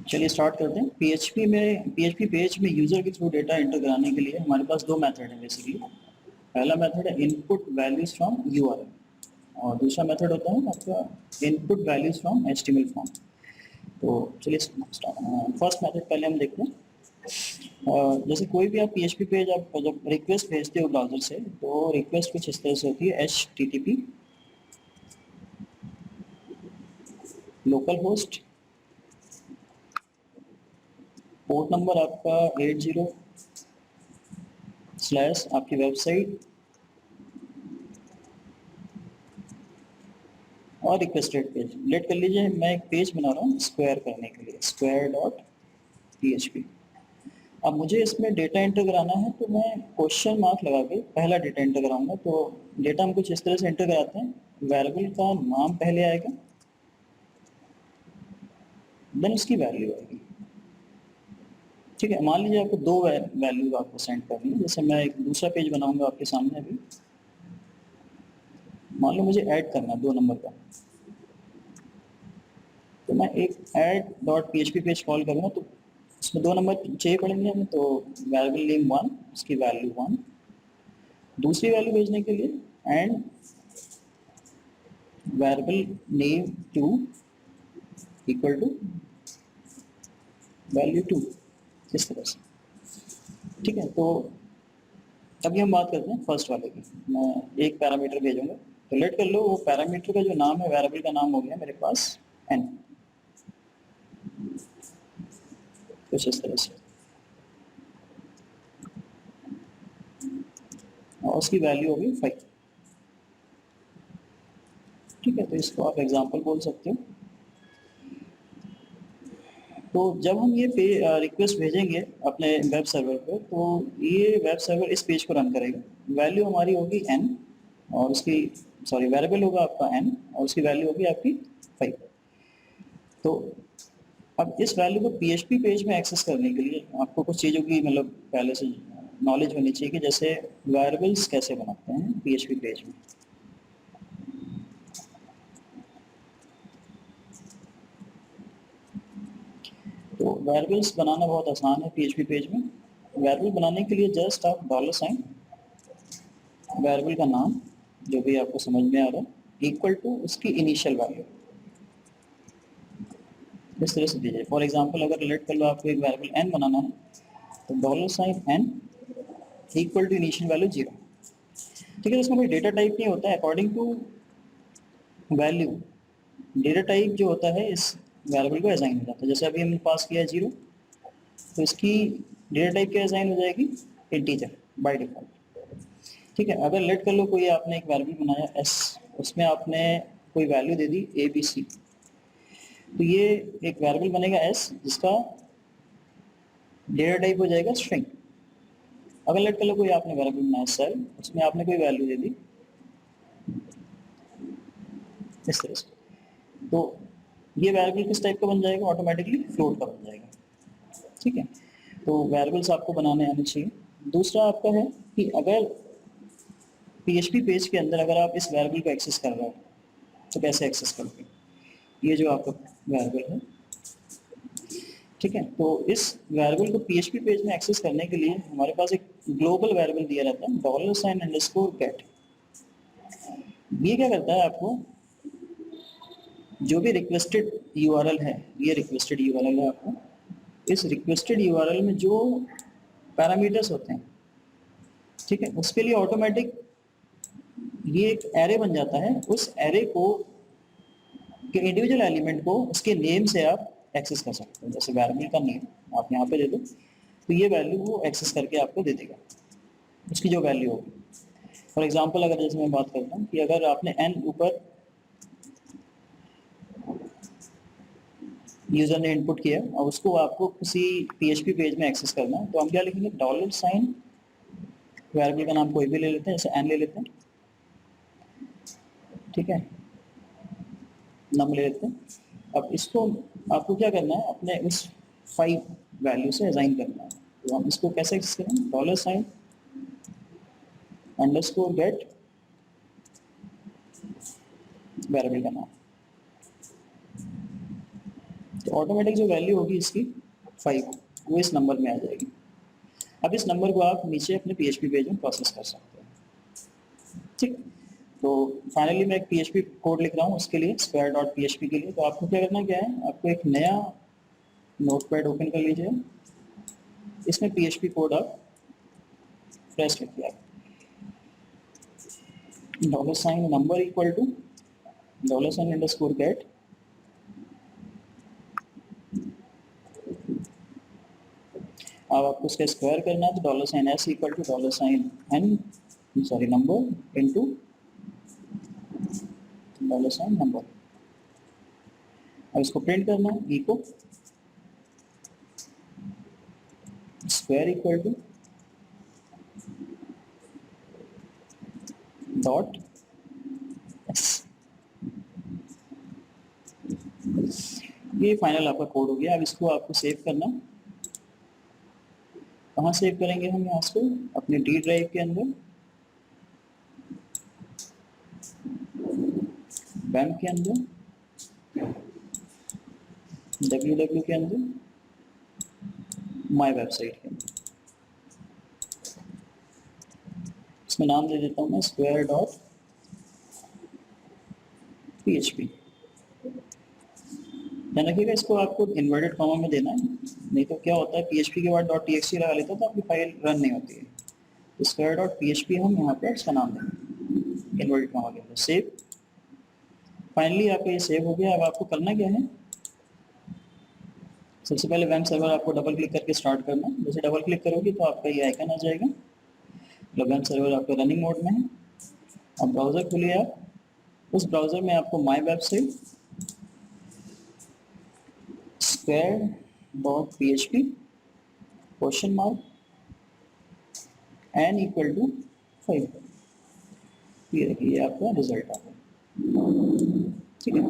चलिए स्टार्ट करते हैं। पीएचपी पेज में यूजर के थ्रू डेटा एंटर कराने के लिए हमारे पास दो मेथड है बेसिकली। पहला मेथड है इनपुट वैल्यूज फ्रॉम यूआरएल और दूसरा मेथड होता है आपका input values from HTML form. तो चलिए फर्स्ट मेथड पहले हम देखते हैं। जैसे कोई भी आप पीएचपी पेज आप जब रिक्वेस्ट भेजते हो ब्राउजर से, तो रिक्वेस्ट कुछ इस तरह से होती है http local host, port number आपका 80 स्लैश आपकी वेबसाइट और रिक्वेस्टेड पेज। लेट कर लीजिए मैं एक पेज बना रहा हूँ स्क्वायर करने के लिए, square.php। अब मुझे इसमें डेटा एंटर कराना है, तो मैं क्वेश्चन मार्क लगा के पहला डेटा एंटर कराऊंगा। तो डेटा हम कुछ इस तरह से एंटर कराते हैं, वेरिएबल का नाम पहले आएगा, देन उसकी वैल्यू आएगी। ठीक है, मान लीजिए आपको दो वैल्यू आपको सेंड करनी है। जैसे मैं एक दूसरा पेज बनाऊंगा आपके सामने अभी, मान लो मुझे ऐड करना है 2 नंबर का, तो मैं एक add.php पेज कॉल करूँगा, तो इसमें 2 नंबर चाहिए पड़ेंगे हमें। तो वेरिएबल नेम 1, उसकी वैल्यू 1, दूसरी वैल्यू भेजने के लिए and variable name 2 equal to value 2, इस तरह से। ठीक है, तो अभी हम बात करते हैं फर्स्ट वाले की। मैं एक पैरामीटर भेजूंगा, तो लेट कर लो वो पैरामीटर का जो नाम है, वेरिएबल का नाम हो गया मेरे पास n, कुछ इस तरह से, और उसकी वैल्यू होगी 5। ठीक है, तो इसको आप एग्जांपल बोल सकते हो। तो जब हम ये रिक्वेस्ट भेजेंगे अपने वेब सर्वर पर, तो ये वेब सर्वर इस पेज को रन करेगा। वैल्यू हमारी होगी n और उसकी वेरिएबल होगा आपका n और उसकी वैल्यू होगी आपकी 5। तो अब इस वैल्यू को पीएचपी पेज में एक्सेस करने के लिए आपको कुछ चीज़ों की मतलब पहले से नॉलेज होनी चाहिए कि जैसे वेरिएबल्स कैसे बनाते हैं पीएचपी पेज में। तो वेरिएबल्स बनाना बहुत आसान है पीएचपी पेज में। वेरिएबल बनाने के लिए जस्ट आप $, वेरिएबल का नाम जो भी आपको समझ में आ रहा है, इक्वल टू उसकी इनिशियल वैल्यू, इस तरह से दीजिए। फॉर एग्जांपल अगर लेट कर लो आपको एक वेरिएबल n बनाना है, तो $n equal to initial value 0। ठीक है, इसमें कोई डेटा टाइप नहीं होता है। According to value data type जो होता है इस वेरिएबल को असाइन हो जाता है। जैसे अभी हमने पास किया है 0, तो इसकी डेटा टाइप क्या असाइन हो जाएगी, इंटीजर बाय डिफॉल्ट। ठीक है, अगर लेट कर लो कोई आपने एक वेरिएबल बनाया s, उसमें आपने कोई वैल्यू दे दी ABC, तो ये एक वेरिएबल बनेगा s जिसका डेटा टाइप हो जाएगा स्ट्रिंग। अगर लेट कर लो कोई आपने वेरिएबल बनाया सेल, उसमें आपने कोई वैल्यू दे दी इस तरह से, तो ये वेरिएबल किस टाइप का बन जाएगा, ऑटोमेटिकली फ्लोट का बन जाएगा। ठीक है, तो वेरिएबल्स आपको बनाने आने चाहिए। दूसरा आपका है कि अगर पीएचपी पेज के अंदर अगर आप इस वेरिएबल को एक्सेस कर रहे हो, तो कैसे एक्सेस करोगे। ये जो आपका वेरिएबल है, ठीक है, तो इस वेरिएबल को पीएचपी पेज में एक्सेस करने के लिए हमारे पास एक ग्लोबल वेरिएबल दिया रहता है $_get। ये क्या करता है, आपको जो भी रिक्वेस्टेड यूआरएल है, ये रिक्वेस्टेड यूआरएल है, आपको इस रिक्वेस्टेड यूआरएल में जो पैरामीटर्स होते हैं, ठीक है, उसके लिए ऑटोमेटिक ये एक एरे बन जाता है। उस एरे को के इंडिविजुअल एलिमेंट को उसके नेम से आप एक्सेस कर सकते हो। जैसे वेरिएबल का नेम आप यहाँ पे दे दो, तो ये वैल्यू वो एक्सेस करके आपको दे देगा, उसकी जो वैल्यू होगी। फॉर एग्जांपल अगर जैसे मैं बात करता हूँ कि अगर आपने n ऊपर यूजर ने इनपुट किया और उसको आपको किसी पीएचपी पेज में एक्सेस करना है, तो हम क्या लिखेंगे, $, वेरिएबल का नाम कोई भी ले लेते हैं, जैसे n ले लेते हैं, ठीक है, नम ले लेते हैं। अब इसको आपको क्या करना है, अपने उस 5 वैल्यू से असाइन करना है। तो हम इसको कैसे एक्सेस करें, $_get वेरिएबल का नाम, तो ऑटोमेटिक जो वैल्यू होगी इसकी 5 वो इस नंबर में आ जाएगी। अब इस नंबर को आप नीचे अपने PHP पेज में प्रोसेस कर सकते हैं। ठीक, तो फाइनली मैं एक PHP कोड लिख रहा हूँ उसके लिए, square.php के लिए। तो आपको क्या करना क्या है, आपको एक नया नोटपैड ओपन कर लीजिए, इसमें PHP कोड आप फ्रेश लिखिए आप, $number इक्वल टू $_get। अब आपको उसका स्क्वायर करना है तो $s equal to $n into $नंबर। अब इसको प्रिंट करना है, echo square equal to dot s. ये फाइनल आपका कोड हो गया। अब इसको आपको सेव करना, कहाँ सेव करेंगे हम, यहाँ से अपने डी ड्राइव के अंदर, बैंक के अंदर, www के अंदर, माई वेबसाइट के अंदर। इसमें नाम दे देता हूँ मैं square.php। ध्यान रखिएगा इसको आपको इन्वर्टेड कॉमा में देना है, नहीं तो क्या होता है PHP के बाद .txt लगा लेता है तो आपकी फाइल रन नहीं होती है। तो square.php हम यहाँ पे इसका नाम देंगे इन्वर्टेड कॉमा के अंदर, सेव। फाइनली आपका ये सेव हो गया। अब आपको करना क्या है, सबसे पहले वेब सर्वर आपको डबल क्लिक करके स्टार्ट करना है। जैसे डबल क्लिक करोगे तो आपका ये आइकन आ जाएगा, मतलब वेब सर्वर आपका रनिंग मोड में है। अब ब्राउज़र खोलिए आप, उस ब्राउज़र में आपको my website square.php question mark n equal to 5, ये देखिए ये आपका रिजल्ट आ गया। ठीक है,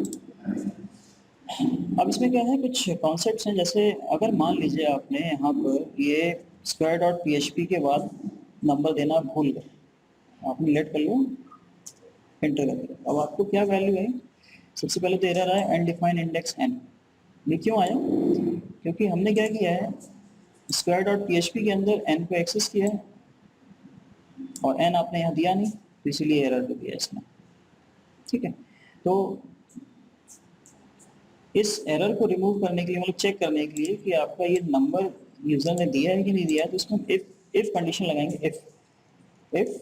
अब इसमें क्या है, कुछ कॉन्सेप्ट्स हैं। जैसे अगर मान लीजिए आपने यहाँ पर ये square.php के बाद नंबर देना भूल गए, आपने लेट कर लो, एंटर कर दिया, अब आपको क्या वैल्यू है, सबसे पहले तो एरर आया अनडिफाइंड इंडेक्स n। ये क्यों आया, क्योंकि हमने क्या किया है, square.php के अंदर n को एक्सेस किया है और n आपने यहाँ दिया नहीं, तो इसीलिए एरर को दिया इसने। ठीक है, तो इस एरर को रिमूव करने के लिए, मतलब चेक करने के लिए कि आपका ये नंबर यूजर ने दिया है कि नहीं दिया है, तो इसमें इफ कंडीशन लगाएंगे, इफ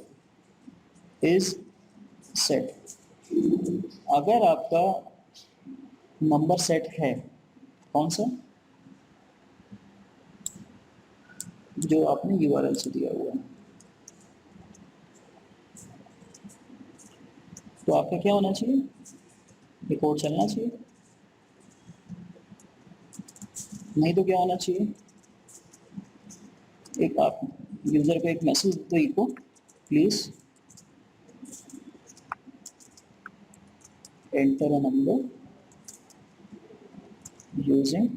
इज सेट। अगर आपका नंबर सेट है, कौन सा, जो आपने URL से दिया हुआ है, तो आपका क्या होना चाहिए, ये कोड चलना चाहिए, नहीं तो क्या होना चाहिए, एक आप यूजर को एक मैसेज दो, echo please enter a number using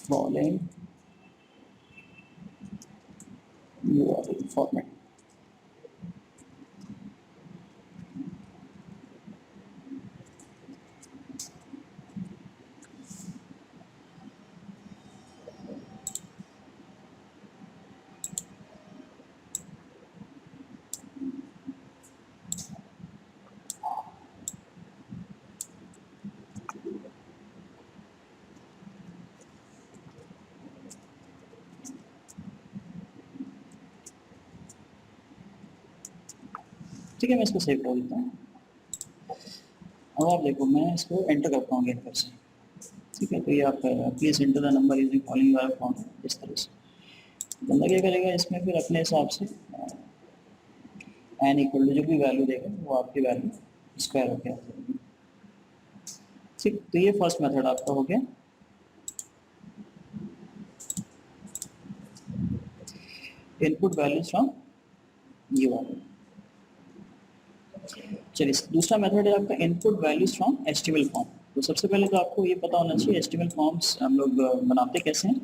following URL format. ठीक है, मैं इसको सेव कर देता हूँ। अब आप देखो, मैं इसको एंटर करता हूँ फिर से। ठीक है, तो ये आप please enter the number using following URL format, इस तरह से बंदा क्या करेगा, इसमें फिर अपने हिसाब से n इक्वल टू जो भी वैल्यू देगा वो आपकी वैल्यू स्क्वायर होकर आ जाएगी। ठीक, तो ये फर्स्ट मेथड आपका हो गया। Input values from URL। चलिए, दूसरा मेथड है आपका input values from HTML form. तो सबसे पहले तो आपको ये पता होना चाहिए HTML फॉर्म्स हम लोग बनाते कैसे हैं।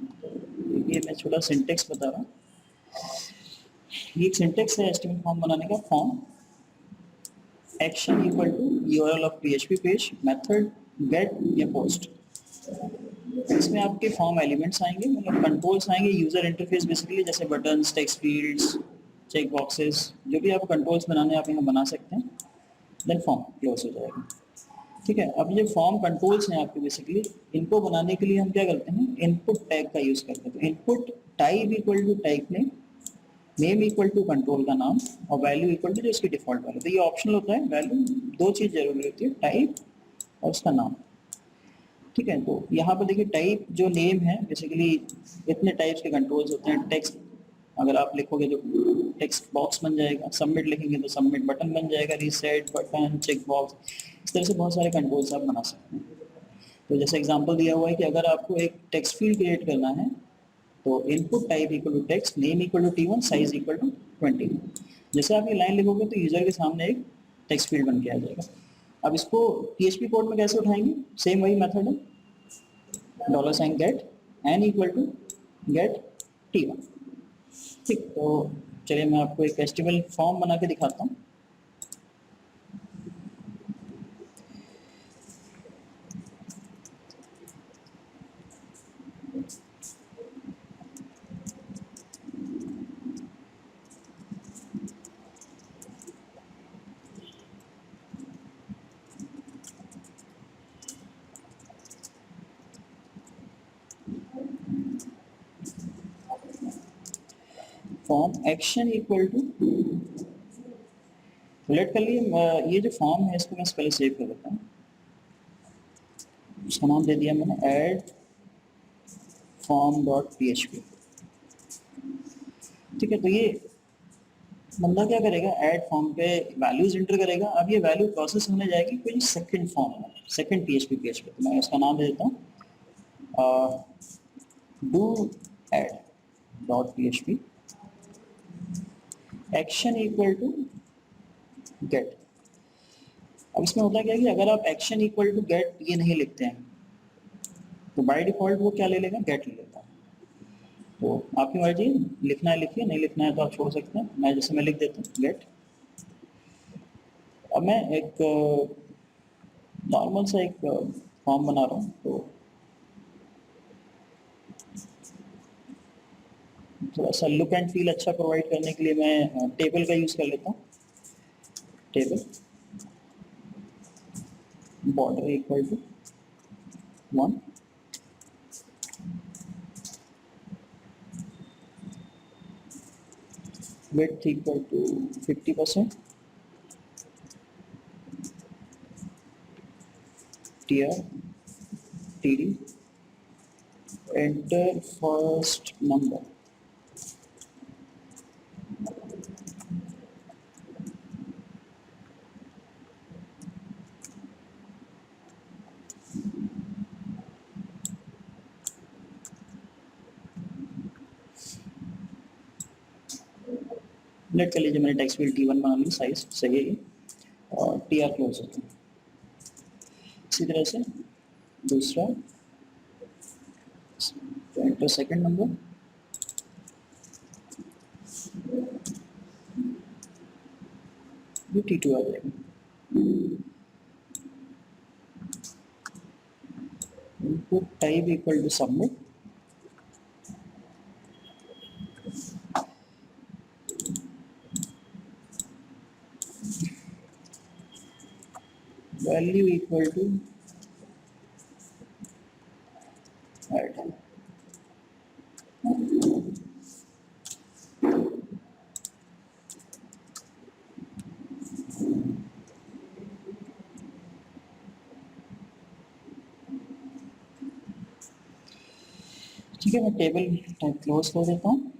ये मैं छोटा सिंटेक्स बता रहा हूँ। ये एक सिंटेक्स है HTML फॉर्म बनाने का, form action equal to URL of PHP page, method get या पोस्ट। इसमें आपके फॉर्म एलिमेंट्स आएंगे, मतलब कंट्रोल्स आएंगे, यूजर इंटरफेस बेसिकली, जैसे buttons, text fields, check boxes, जो भी आप कंट्रोल्स बनाने आप यहाँ बना सकते हैं। देन फॉर्म क्लोज हो जाएगा। ठीक है, अब ये फॉर्म कंट्रोल्स हैं आपके, बेसिकली इनको बनाने के लिए हम क्या करते हैं, इनपुट टैग का यूज करते हैं। तो input type equal to type name equal to control का नाम, और वैल्यू इक्वल टू जो उसकी डिफॉल्ट वैल्यू। तो ये ऑप्शनल होता है, वैल्यू दो चीज जरूरी होती है, टाइप और उसका नाम। ठीक है, तो यहाँ पर देखिए टाइप जो नेम है, बेसिकली इतने टाइप्स के कंट्रोल्स होते हैं। टेक्स्ट अगर आप लिखोगे तो टेक्स्ट बॉक्स बन जाएगा, सबमिट लिखेंगे तो सबमिट बटन बन जाएगा, रीसेट बटन, चेक बॉक्स, इस तरह से बहुत सारे कंट्रोल्स आप बना सकते हैं। तो जैसे एग्जांपल दिया हुआ है कि अगर आपको एक टेक्स्ट फील्ड क्रिएट करना है, तो input type equal to text, name equal to T1, size equal to 20। जैसे आप ये लाइन लिखोगे तो यूजर के सामने एक टेक्स्ट फील्ड बन के आ जाएगा। अब इसको PHP कोड में कैसे उठाएंगे, सेम वही मेथड है, $get n equal to get T1। ठीक, तो चलिए मैं आपको एक HTML फॉर्म बना के दिखाता हूँ। Form action equal to, let कर लिए, ये जो फॉर्म है इसको मैं पहले सेव कर देता हूँ। उसका नाम दे दिया मैंने ऐड फॉर्म डॉट PHP। ठीक है, तो ये बंदा क्या करेगा, ऐड फॉर्म पे वैल्यूज इंटर करेगा। अब ये वैल्यू प्रोसेस होने जाएगी कोई सेकंड फॉर्म में, सेकंड PHP पेज पे। तो मैं उसका नाम दे देता हूँ do add dot PHP action equal to get. अब इसमें होता क्या है कि अगर आप एक्शन इक्वल टू गेट ये नहीं लिखते हैं, तो बाय डिफॉल्ट वो क्या ले लेगा, गेट ले लेता है। तो आपकी मर्जी, लिखना है लिखिए, नहीं लिखना है तो आप छोड़ सकते हैं। मैं जैसे मैं लिख देता हूँ गेट। अब मैं एक नॉर्मल सा एक फॉर्म बना रहा हूँ, तो थोड़ा सा लुक एंड फील अच्छा प्रोवाइड करने के लिए मैं टेबल का यूज कर लेता हूँ। Table border equal to 1, width equal to 50%, tr td, enter first number, let कर लीजिए मैंने टेक्स्ट फील्ड T1 बना ली, साइज सही है ये, और tr क्लोज होता है। इसी तरह से दूसरा, तो एंटर सेकंड नंबर, ये T2 आ जाएगा। Input type equal to submit, value equal to add. ठीक है, मैं टेबल टाइप क्लोज कर देता हूँ,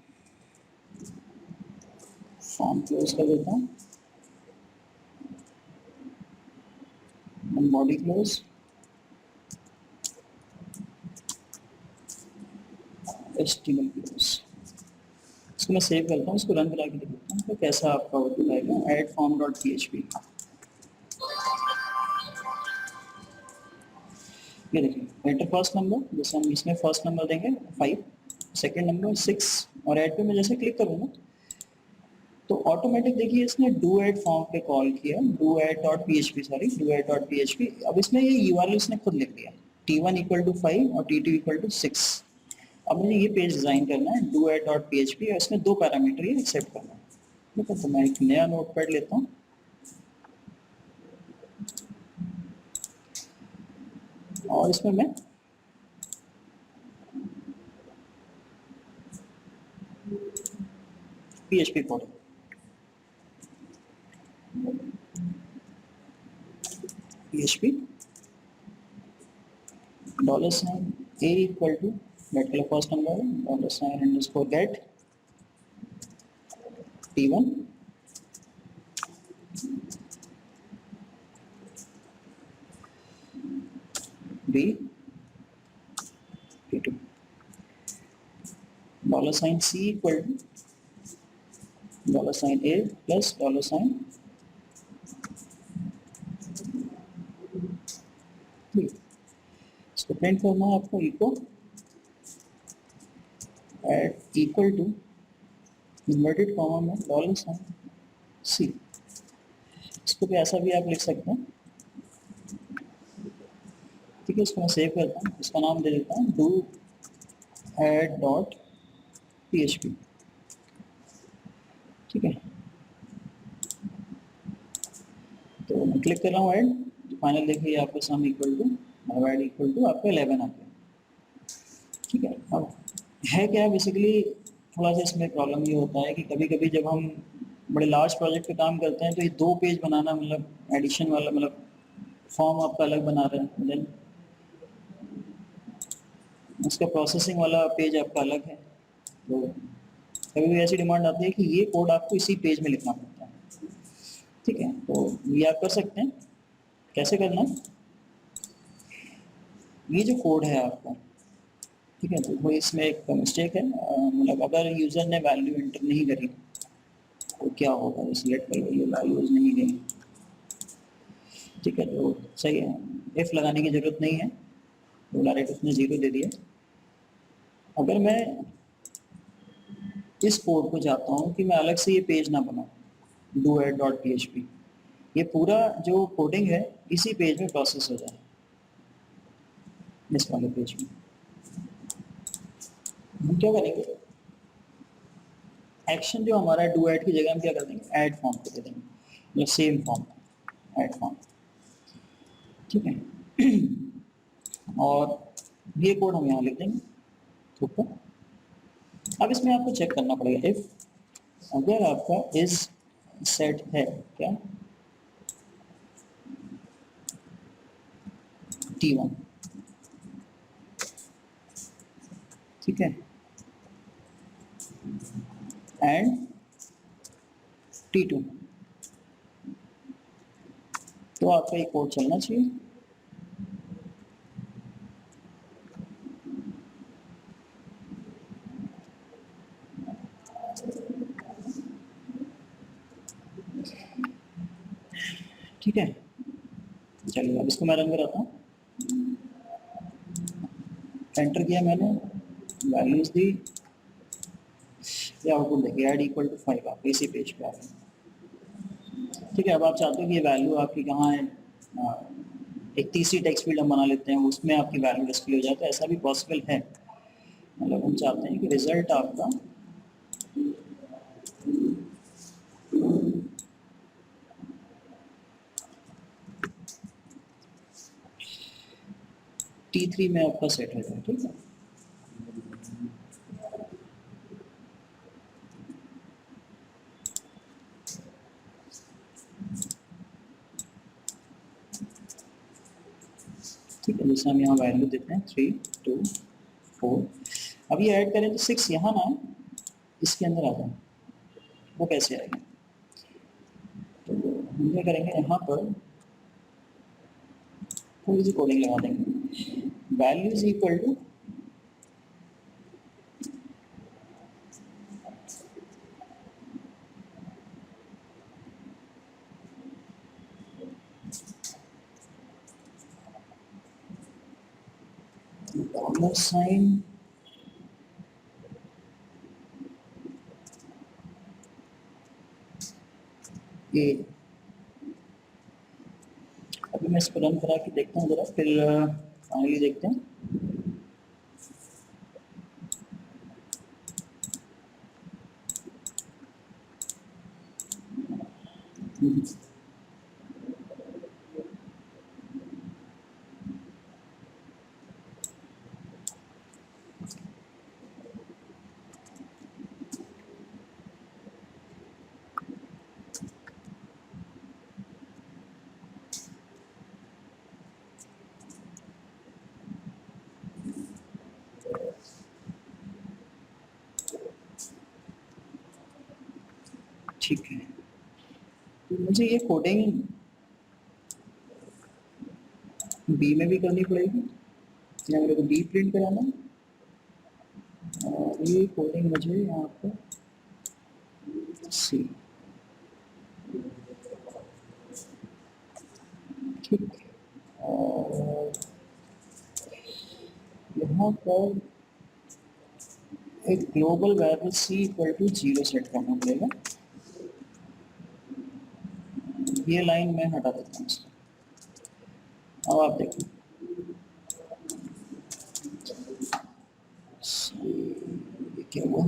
फॉर्म क्लोज कर देता हूँ, बॉडी क्लोज, HTML क्लोज। इसको मैं सेव करता हूँ, इसको रन करा के देखता हूँ तो कैसा आपका आउटपुट आएगा, ऐड फॉर्म डॉट PHP। ये देखिए एंटर फर्स्ट नंबर, जैसे हम इसमें फर्स्ट नंबर देंगे 5, सेकंड नंबर 6, और ऐड पे मैं जैसे क्लिक करूँगा तो ऑटोमेटिक देखिए इसने डू एट फॉर्म पे कॉल किया, do at dot P H P, sorry do at dot P H P. अब इसमें ये यूआरएल इसने खुद लिख दिया, t1 इक्वल टू 5 और t2 इक्वल टू 6। अब मुझे ये पेज डिजाइन करना है do at dot P H P, और इसमें दो पैरामीटर ये एक्सेप्ट करना है। ठीक है, तो मैं एक नया नोट पैड लेता हूँ और इसमें मैं PHP code, PHP $, a equal to get के लिए first number $_ get t1 b t2 $c equal to $a plus $b। इसको प्रिंट करना है आपको, echo at equal to inverted comma में $c। इसको भी ऐसा भी आप लिख सकते हैं। ठीक है, इसको मैं सेव करता हूँ, इसका नाम दे देता हूँ do add dot P H P. ठीक है, तो मैं क्लिक कर रहा हूँ ऐड, तो फाइनल देखिए आपके सामने equal to add equal to आपका 11 आ गया। ठीक है, अब है क्या बेसिकली, थोड़ा सा इसमें प्रॉब्लम ये होता है कि कभी कभी जब हम बड़े लार्ज प्रोजेक्ट पे काम करते हैं तो ये 2 पेज बनाना, मतलब एडिशन वाला, मतलब फॉर्म आपका अलग बना रहे हैं, देन उसका प्रोसेसिंग वाला पेज आपका अलग है। तो कभी भी ऐसी डिमांड आती है कि ये कोड आपको इसी पेज में लिखना पड़ता है। ठीक है, तो ये आप कर सकते हैं। कैसे करना है, ये जो कोड है आपका, ठीक है, तो वो इसमें एक मिस्टेक है, मतलब अगर यूज़र ने वैल्यू एंटर नहीं करी तो क्या होगा, सिलेक्ट कर ये वैल्यूज नहीं गई। ठीक है, तो सही है, इफ लगाने की जरूरत नहीं है, तो डायरेक्ट उसने 0 दे दिया। अगर मैं इस कोड को चाहता हूँ कि मैं अलग से ये पेज ना बनाऊँ do at dot P H P, ये पूरा जो कोडिंग है इसी पेज में प्रोसेस हो जाए, इस वाले पेज में। हम क्या करेंगे, एक्शन जो हमारा डू ऐड की जगह हम क्या कर देंगे, ऐड फॉर्म को दे देंगे, मतलब सेम फॉर्म, ऐड फॉर्म। ठीक है, और ये कोड हम यहाँ लिख देंगे। ठीक है, अब इसमें आपको चेक करना पड़ेगा, इफ अगर आपका इस सेट है क्या t1, ठीक है, एंड t2, तो आपका ये कोड चलना चाहिए। ठीक है, चलिए अब इसको मैं रन कराता हूँ। एंटर किया मैंने, वैल्यूज दी, या आउटपुट देखिए ऐड इक्वल टू 5, आप इसी पेज पे आ गए। ठीक है, अब आप चाहते हो कि ये वैल्यू आपकी कहाँ है, एक तीसरी टेक्स्ट फील्ड हम बना लेते हैं, उसमें आपकी वैल्यू डिस्प्ले हो जाता है, ऐसा भी पॉसिबल है। मतलब हम चाहते हैं कि रिजल्ट आपका T3 में आपका सेट हो जाए। ठीक है, ठीक है, जैसे हम यहाँ वैल्यू देते हैं 3 2 4, अब ये ऐड करें तो 6 यहाँ ना इसके अंदर आ जाए, वो कैसे आएगा, तो हम क्या करेंगे, यहाँ पर थोड़ी सी कोडिंग लगा देंगे, वैल्यूज इक्वल टू $, ओके, अभी मैं इसको रन करा के देखता हूँ जरा, फिर फाइनली देखते हैं। ठीक है, तो मुझे ये कोडिंग बी में भी करनी पड़ेगी या मेरे को बी प्रिंट कराना है, और ये कोडिंग मुझे यहाँ पर सी, ठीक है। और यहाँ पर एक global variable C equal to 0 set करना पड़ेगा। ये लाइन मैं हटा देता हूँ इसको। अब आप देखिए, ये क्या हुआ,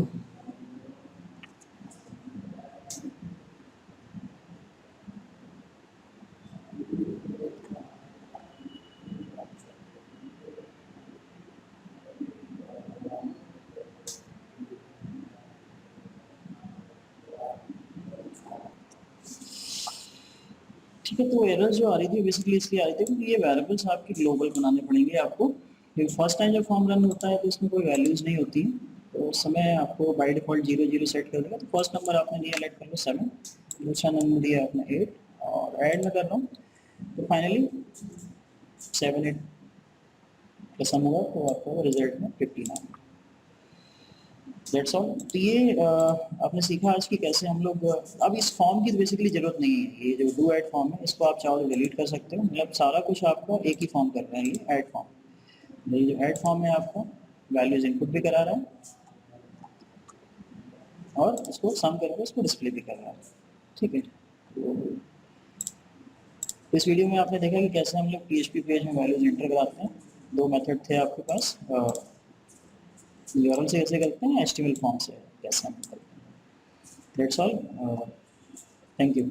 ठीक है। तो एरर जो आ रही थी बेसिकली इसलिए आ रही थी क्योंकि ये वेरिएबल्स आपके ग्लोबल बनाने पड़ेंगे आपको। फर्स्ट टाइम जब फॉर्म रन होता है तो इसमें कोई वैल्यूज नहीं होती, तो उस समय आपको बाय डिफॉल्ट 0 0 सेट कर देगा। तो फर्स्ट नंबर आपने दिया, लेट कर लो 7, दूसरा नंबर दिया आपने 8, और ऐड में कर रहा हूँ तो फाइनली 7 8 का सम हुआ तो आपको रिजल्ट में 59। That's all. तो ये आपने सीखा आज कि कैसे हम लोग अब इस फॉर्म की बेसिकली जरूरत नहीं है। ये जो डू ऐड फॉर्म है इसको आप चाहो तो डिलीट कर सकते हो, मतलब सारा कुछ आपका एक ही फॉर्म कर रहा है, ये ऐड फॉर्म। ये जो ऐड फॉर्म है आपको वैल्यूज इनपुट भी करा रहा है और इसको सम करके इसको डिस्प्ले भी कर रहा है, ठीक है। तो इस वीडियो में आपने देखा कि कैसे हम लोग PHP पेज में वैल्यूज एंटर कराते हैं। दो मेथड थे आपके पास, यूआरएल से कैसे करते हैं, HTML फॉर्म से कैसे हम करते हैं। That's all, thank you.